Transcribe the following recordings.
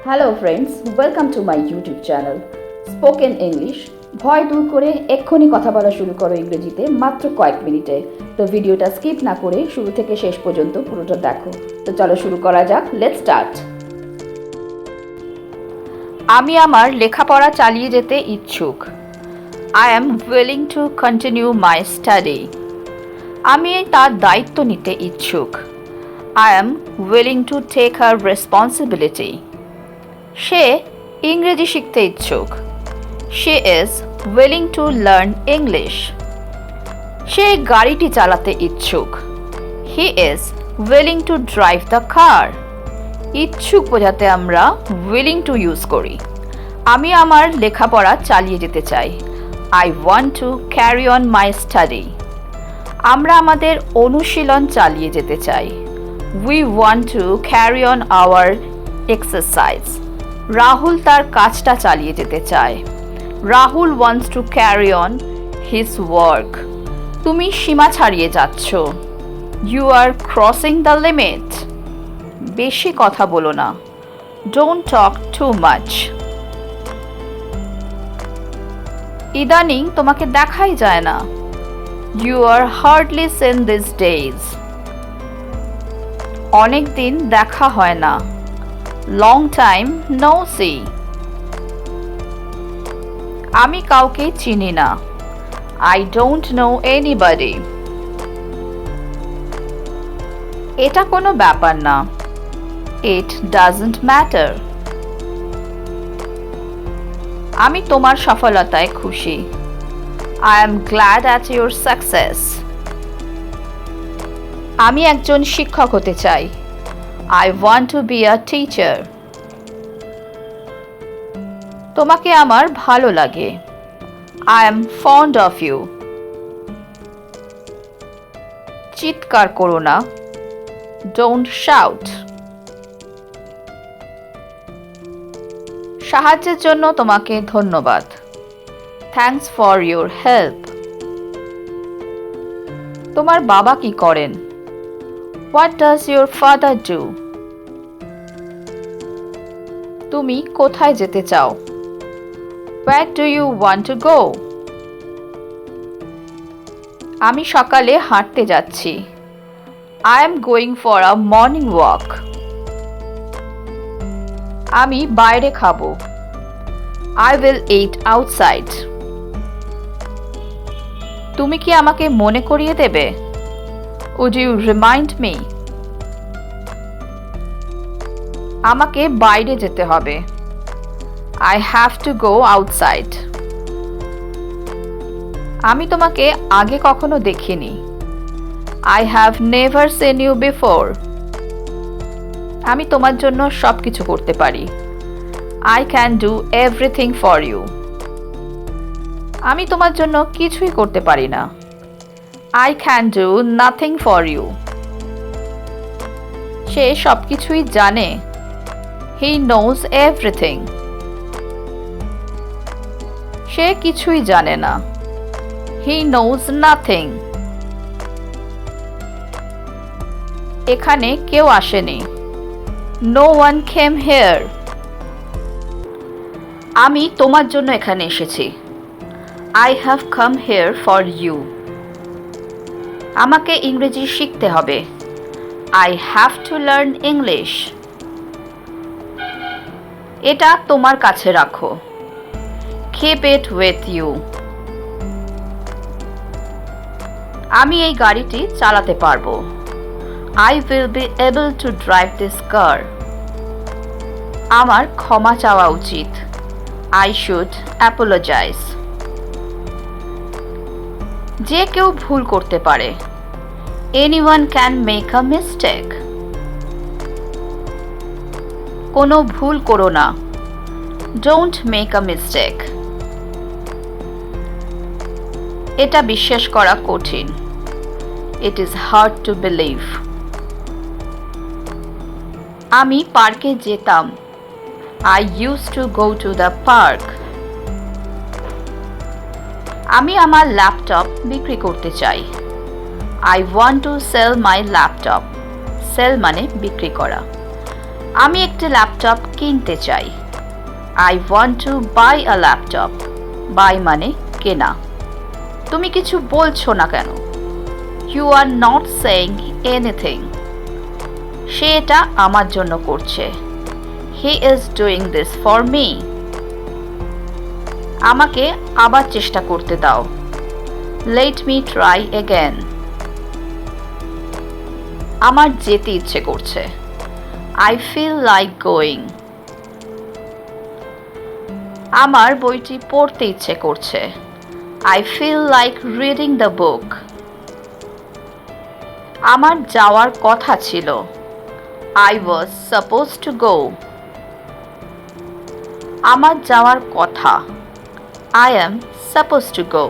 Hello friends, welcome to my YouTube channel spoken English. ভয় দূর করে এক্ষুনি কথা বলা শুরু করো ইংরেজিতে মাত্র কয়েক মিনিটে। তো ভিডিওটা স্কিপ না করে শুরু থেকে শেষ পর্যন্ত পুরোটা দেখো। তো চলো শুরু করা যাক, লেটস স্টার্ট। আমি আমার লেখাপড়া চালিয়ে যেতে ইচ্ছুক। I am willing to continue my study. আমি তার দায়িত্ব নিতে ইচ্ছুক। I am willing to take her responsibility. সে ইংরেজি শিখতে ইচ্ছুক। She is willing to learn English. সে গাড়িটি চালাতে ইচ্ছুক। He is willing to drive the car. ইচ্ছুক বোঝাতে আমরা উইলিং টু ইউজ করি। আমি আমার লেখাপড়া চালিয়ে যেতে চাই। I want to carry on my study. আমরা আমাদের অনুশীলন চালিয়ে যেতে চাই। We want to carry on our exercise. Rahul তার কাজটা চালিয়ে যেতে চায়। Rahul wants to carry on his work. তুমি সীমা ছাড়িয়ে যাচ্ছ। You are crossing the limit. বেশি কথা বলো না। Don't talk too much. ইদানিং তোমাকে দেখাই যায় না। You are hardly seen these days. অনেক দিন দেখা হয় না। Long time no see. আমি কাউকে চিনি না। I don't know anybody. এটা কোনো ব্যাপার না। It doesn't matter. আমি তোমার সফলতায় খুশি। I am glad at your success. আমি একজন শিক্ষক হতে চাই। I want to be a teacher. তোমাকে আমার ভালো লাগে। I am fond of you. চিৎকার করো না। Don't shout. সাহায্যের জন্য তোমাকে ধন্যবাদ। Thanks for your help. তোমার বাবা কি করেন? What does your father do? তুমি কোথায় যেতে চাও? Where do you want to go? আমি সকালে হাঁটতে যাচ্ছি। I am going for a morning walk. আমি বাইরে খাবো। I will eat outside. তুমি কি আমাকে মনে করিয়ে দেবে? Would you remind me? আমাকে বাইরে যেতে হবে। I have to go outside. আমি তোমাকে আগে কখনো দেখিনি। I have never seen you before. আমি তোমার জন্য সবকিছু করতে পারি। I can do everything for you. আমি তোমার জন্য কিছুই করতে পারি না। I can do nothing for you. সে সবকিছুই জানে। He knows everything. সে কিছুই জানে না। He knows nothing. এখানে কেউ আসেনি। No one came here. আমি তোমার জন্য এখানে এসেছি। I have come here for you. আমাকে ইংরেজি শিখতে হবে। I have to learn English. এটা তোমার কাছে রাখো। Keep it with you. আমি এই গাড়িটি চালাতে পারবো। I will be able to drive this car. আমার ক্ষমা চাওয়া উচিত। I should apologize. যে কেউ ভুল করতে পারে। Anyone can make a mistake. কোনো ভুল করো না। Don't make a mistake. এটা বিশ্বাস করা কঠিন। It is hard to believe. আমি পার্কে যেতাম। I used to go to the park. আমি আমার ল্যাপটপ বিক্রি করতে চাই। I want to sell my laptop. Sell মানে বিক্রি করা। আমি একটি ল্যাপটপ কিনতে চাই। I want to buy a laptop. Buy মানে কেনা। তুমি কিছু বলছো না কেন? You are not saying anything. সে এটা আমার জন্য করছে। He is doing this for me. আমাকে আবার চেষ্টা করতে দাও। Let me try again. আমার যেতে ইচ্ছে করছে। I feel like going. আমার বইটি পড়তে ইচ্ছে করছে। I feel like reading the book. আমার যাওয়ার কথা ছিল। I was supposed to go. আমার যাওয়ার কথা। I am supposed to go.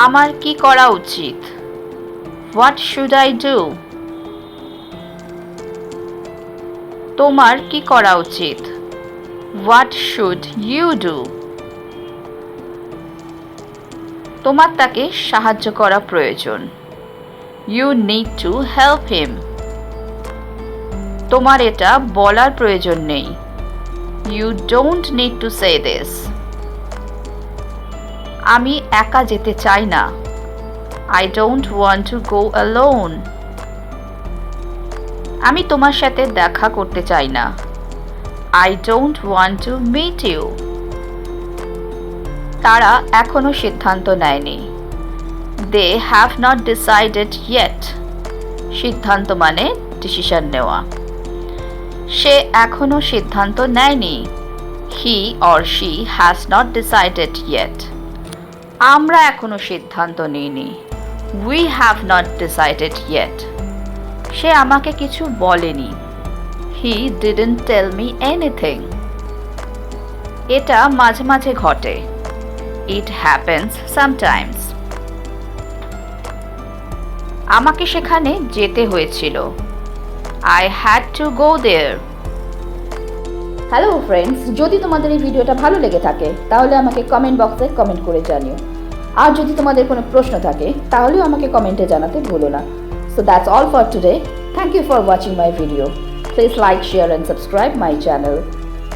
আমার কি করা উচিত? What should I do? তোমার কি করা উচিত? What should you do? তোমার তাকে সাহায্য করা প্রয়োজন। You need to help him. তোমার এটা বলার প্রয়োজন নেই। You don't need to say this. আমি একা যেতে চাই না। I don't want to go alone. আমি তোমার সাথে দেখা করতে চাই না। I don't want to meet you. তারা এখনো সিদ্ধান্ত নেয়নি। They have not decided yet. সিদ্ধান্ত মানে ডিসিশন নেওয়া। সে এখনো সিদ্ধান্ত নেয়নি। He or she has not decided yet. আমরা এখনো সিদ্ধান্ত নিইনি। We have not decided yet. সে আমাকে কিছু বলেনি। He didn't tell me anything. এটা মাঝে মাঝে ঘটে। It happens sometimes. আমাকে সেখানে যেতে হয়েছিল। I had to go there. Hello friends, যদি তোমাদের এই ভিডিওটা ভালো লেগে থাকে তাহলে আমাকে কমেন্ট বক্সে কমেন্ট করে জানিও। আর যদি তোমাদের কোনো প্রশ্ন থাকে তাহলেও আমাকে কমেন্টে জানাতে ভুলো না। So that's all for today. Thank you for watching my video. Please like, share and subscribe my channel.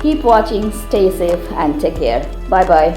Keep watching, stay safe and take care. Bye bye.